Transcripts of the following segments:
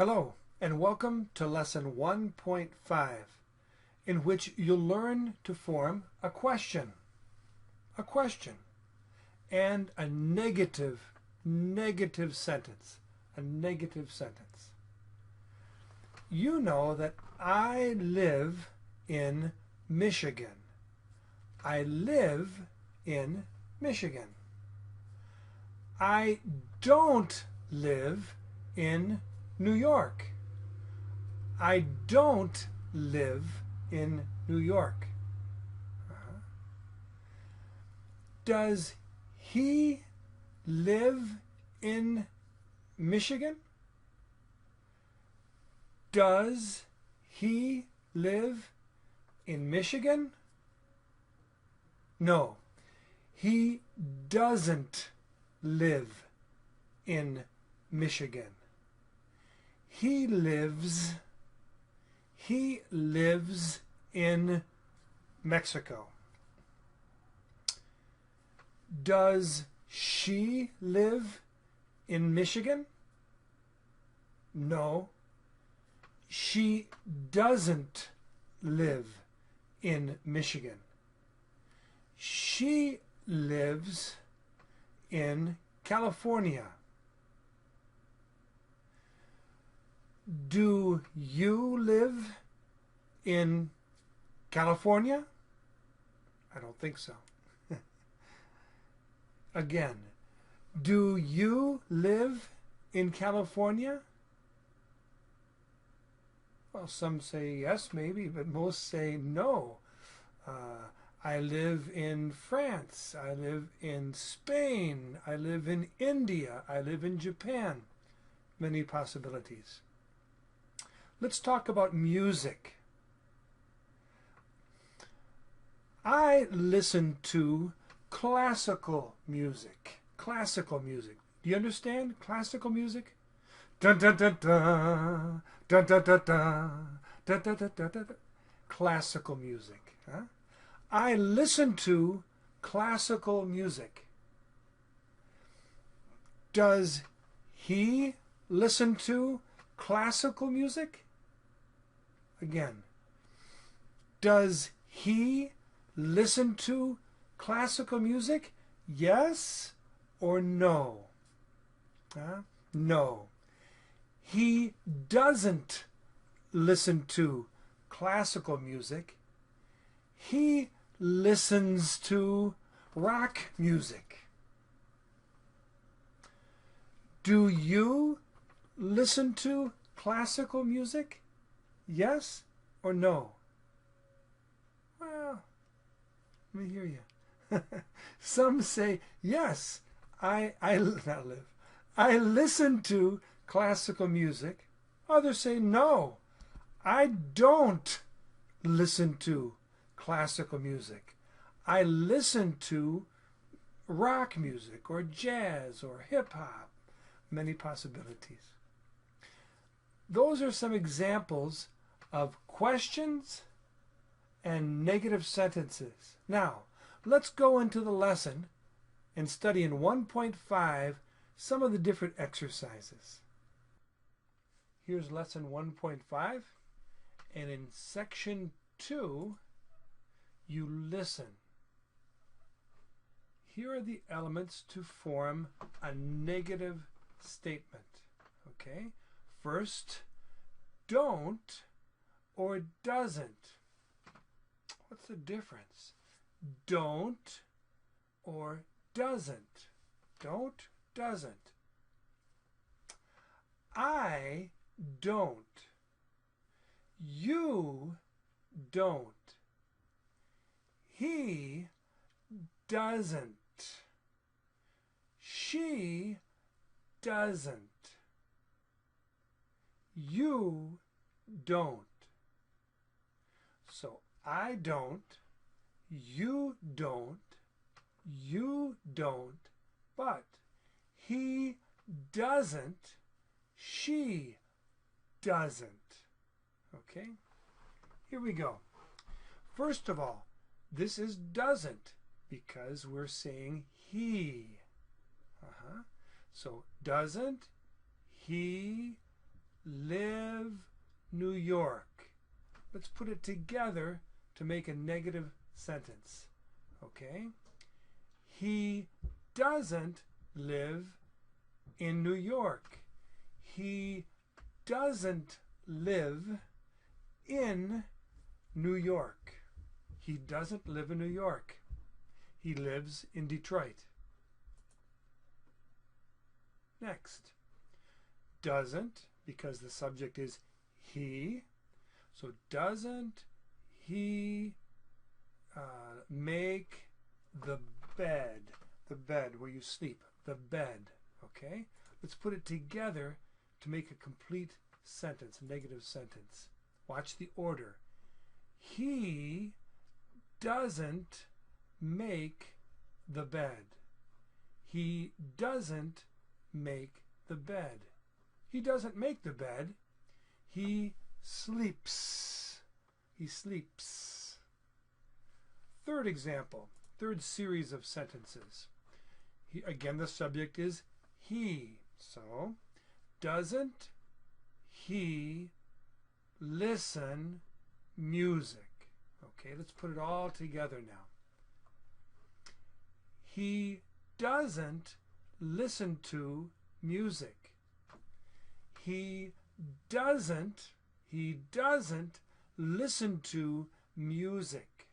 Hello, and welcome to Lesson 1.5, in which you'll learn to form a question, and a negative sentence, You know that I live in Michigan. I live in Michigan. I don't live in New York. I don't live in New York. Does he live in Michigan? Does he live in Michigan? No, he doesn't live in Michigan. He lives in Mexico. Does she live in Michigan? No, she doesn't live in Michigan. She lives in California. Do you live in California? I don't think so. Again, do you live in California? Well, some say yes, maybe, but most say no. I live in France. I live in Spain. I live in India. I live in Japan. Many possibilities. Let's talk about music. I listen to classical music. Classical music. Do you understand classical music? Dun dun dun dun, dun dun dun dun, dun dun dun dun dun. Classical music. Huh? I listen to classical music. Does he listen to classical music? Again, does he listen to classical music? Yes or no? No. He doesn't listen to classical music. He listens to rock music. Do you listen to classical music? Yes or no? Well, let me hear you. Some say, yes, I listen to classical music. Others say, no, I don't listen to classical music. I listen to rock music or jazz or hip-hop. Many possibilities. Those are some examples of questions and negative sentences. Now, let's go into the lesson and study in 1.5 some of the different exercises. Here's lesson 1.5, and in section 2, you listen. Here are the elements to form a negative statement. Okay? First, don't or doesn't. What's the difference? Don't or doesn't. Don't, doesn't. I don't. You don't. He doesn't. She doesn't. You don't. So I don't, you don't, but he doesn't, she doesn't. Okay? Here we go. First of all, this is doesn't because we're saying he. So doesn't, he live New York. Let's put it together to make a negative sentence. Okay? He doesn't live in New York. He doesn't live in New York. He doesn't live in New York. He lives in Detroit. Next. Doesn't, because the subject is he. So doesn't he make the bed? The bed where you sleep. The bed. Okay? Let's put it together to make a complete sentence, a negative sentence. Watch the order. He doesn't make the bed. He doesn't make the bed. He doesn't make the bed. He sleeps. He sleeps. Third example, third series of sentences. Again, the subject is he. So, doesn't he listen music? Okay, let's put it all together now. He doesn't listen to music. He doesn't listen to music.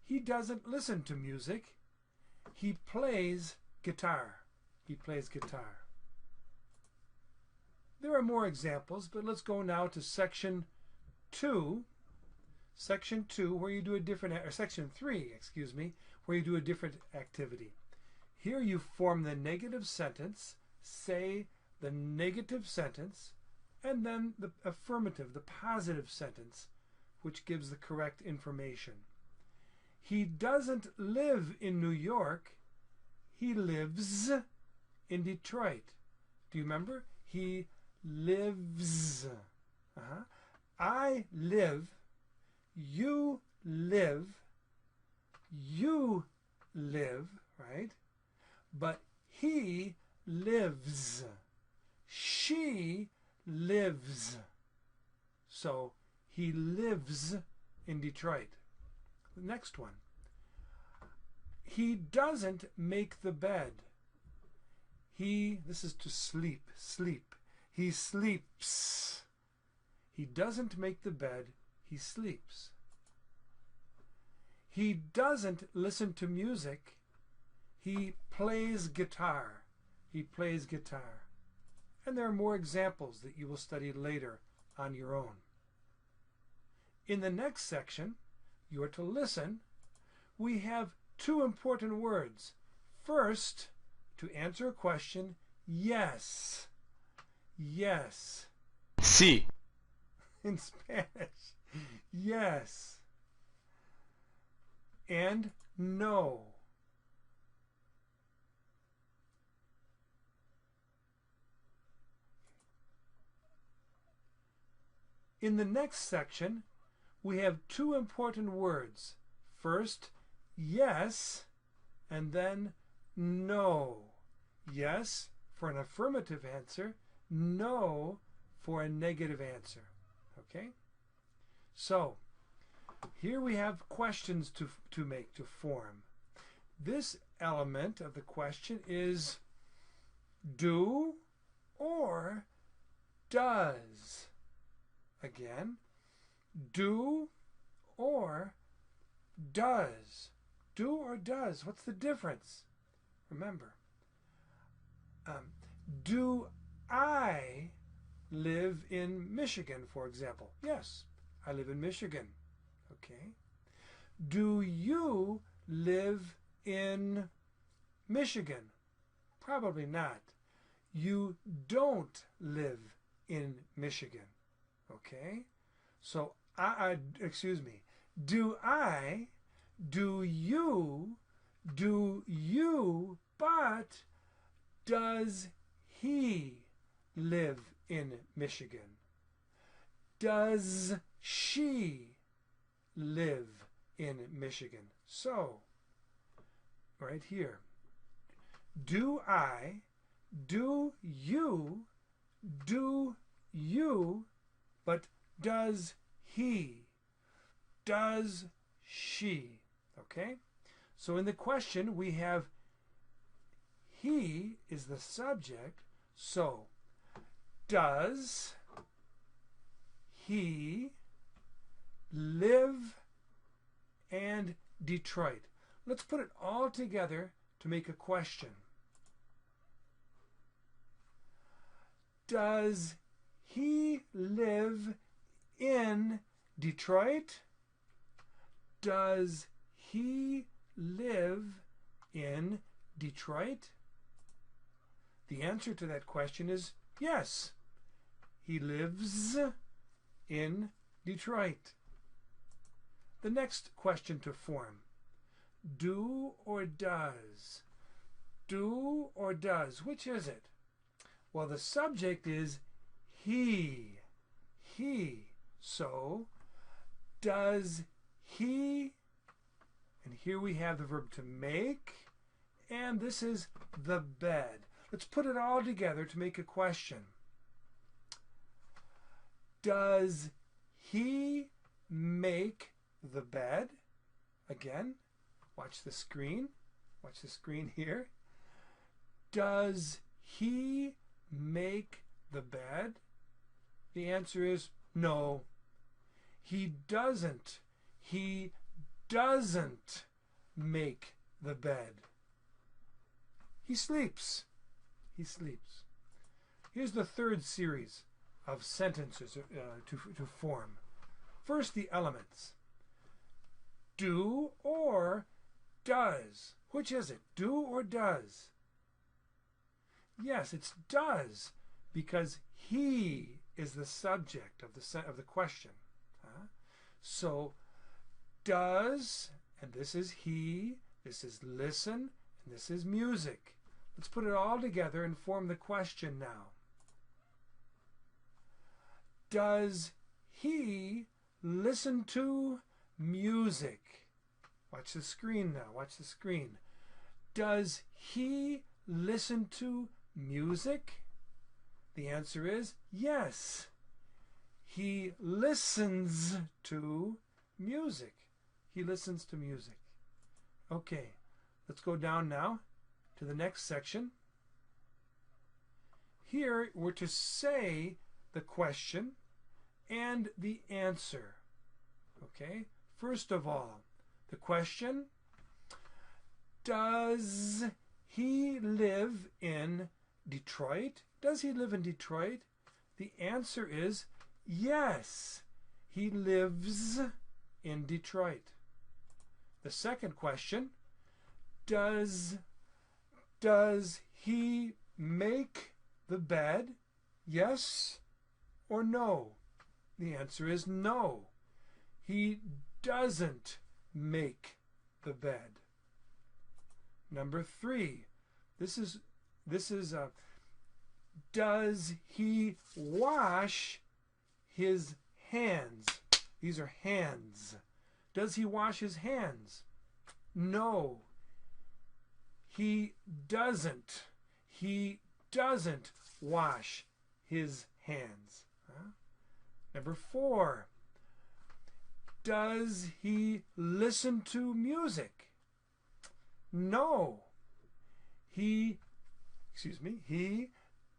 He doesn't listen to music. He plays guitar. He plays guitar. There are more examples, but let's go now to section 2. Section 2, where you do a different, or section 3, excuse me, where you do a different activity. Here you form the negative sentence, say the negative sentence, and then the affirmative, the positive sentence, which gives the correct information. He doesn't live in New York. He lives in Detroit. Do you remember? He lives. I live. You live. You live, right? But he lives. She lives. So he lives in Detroit. The next one. He doesn't make the bed. This is to sleep, sleep. He sleeps. He doesn't make the bed. He sleeps. He doesn't listen to music. He plays guitar. He plays guitar. And there are more examples that you will study later on your own. In the next section, you are to listen. We have two important words. First, to answer a question, yes. Yes. Sí. In Spanish. Yes. And no. In the next section, we have two important words. First, yes, and then no. Yes for an affirmative answer, no for a negative answer. Okay? So, here we have questions to make, to form. This element of the question is do or does. Again, do or does. Do or does. What's the difference? Remember, do I live in Michigan, for example? Yes, I live in Michigan. Okay. Do you live in Michigan? Probably not. You don't live in Michigan. Okay? So, excuse me. Do I, do you, but does he live in Michigan? Does she live in Michigan? So, right here. Do I, do you, do you, but does he, does she. Okay? So in the question we have he is the subject, so does he live in Detroit? Let's put it all together to make a question. Does he live in Detroit? Does he live in Detroit? The answer to that question is yes. He lives in Detroit. The next question to form. Do or does? Do or does? Which is it? Well, the subject is he. He. So, does he, and here we have the verb to make, and this is the bed. Let's put it all together to make a question. Does he make the bed? Again, watch the screen. Watch the screen here. Does he make the bed? The answer is no. He doesn't. He doesn't make the bed. He sleeps. He sleeps. Here's the third series of sentences to form. First, the elements. Do or does. Which is it? Do or does? Yes, it's does, because he is the subject of the question. So, does, and this is he, this is listen, and this is music. Let's put it all together and form the question now. Does he listen to music? Watch the screen now. Watch the screen. Does he listen to music? The answer is yes. He listens to music. He listens to music. Okay, let's go down now to the next section. Here we're to say the question and the answer. Okay, first of all, the question, does he live in Detroit? Does he live in Detroit? The answer is yes, he lives in Detroit. The second question, does he make the bed? Yes or no? The answer is no. He doesn't make the bed. Number 3. This is does he wash his hands? These are hands. Does he wash his hands? No. He doesn't. He doesn't wash his hands. Number 4. Does he listen to music? No. He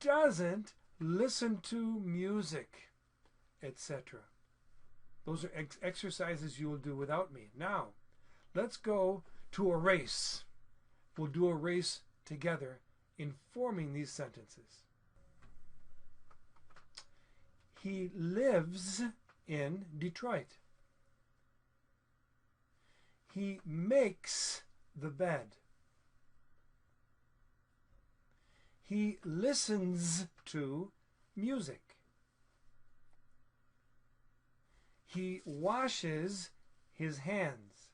doesn't listen to music, etc. Those are exercises you will do without me. Now, let's go to a race. We'll do a race together in forming these sentences. He lives in Detroit. He makes the bed. He listens to music. He washes his hands.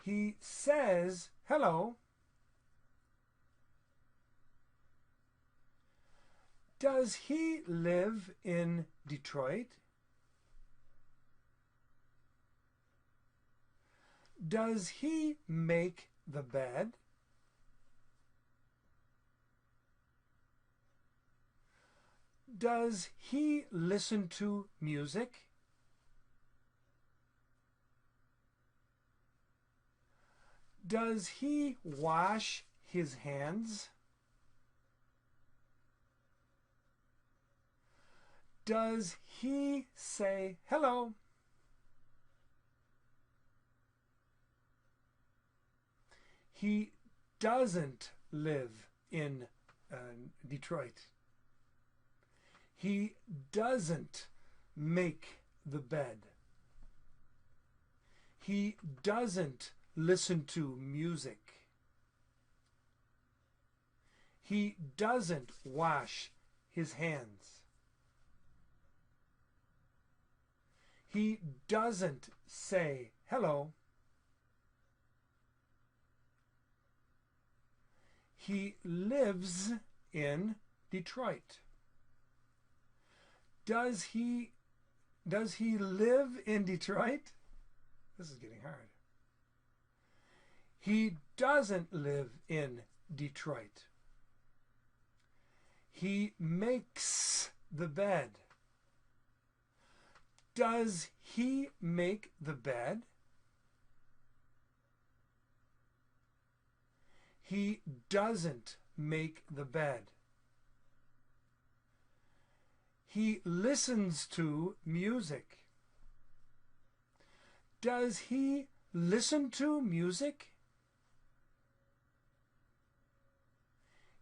He says hello. Does he live in Detroit? Does he make the bed? Does he listen to music? Does he wash his hands? Does he say hello? He doesn't live in Detroit. He doesn't make the bed. He doesn't listen to music. He doesn't wash his hands. He doesn't say hello. He lives in Detroit. Does he live in Detroit? This is getting hard. He doesn't live in Detroit. He makes the bed. Does he make the bed? He doesn't make the bed. He listens to music. Does he listen to music?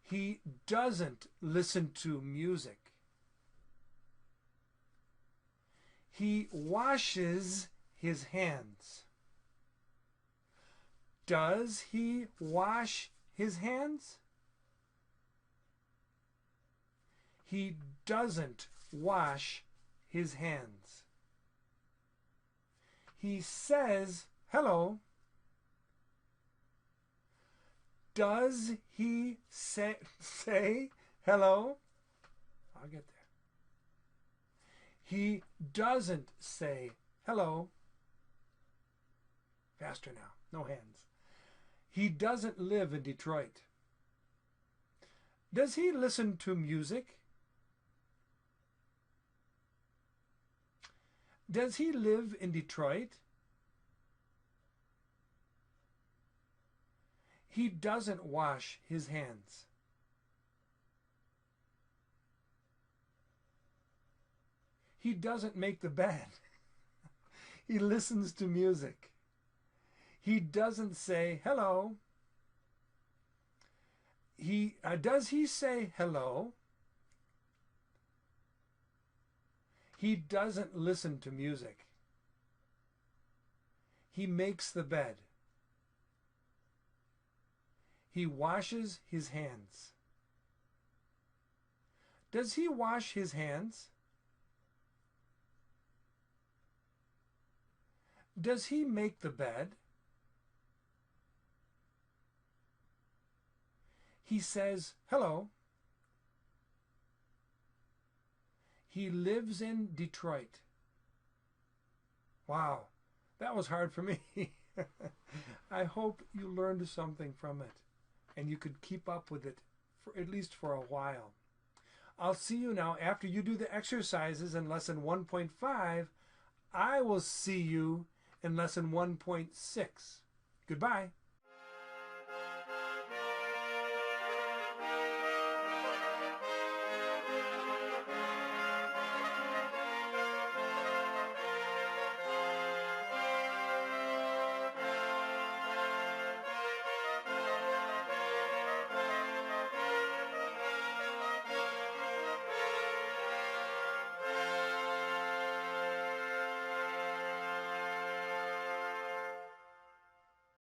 He doesn't listen to music. He washes his hands. Does he wash his hands? He doesn't wash his hands. He says hello. Does he say hello? I'll get there. He doesn't say hello. Faster now. No hands. He doesn't live in Detroit. Does he listen to music? Does he live in Detroit? He doesn't wash his hands. He doesn't make the bed. He listens to music. He doesn't say hello. Does he say hello? He doesn't listen to music. He makes the bed. He washes his hands. Does he wash his hands? Does he make the bed? He says hello. He lives in Detroit. Wow, that was hard for me. I hope you learned something from it and you could keep up with it for at least for a while. I'll see you now after you do the exercises in lesson 1.5. I will see you in lesson 1.6. Goodbye.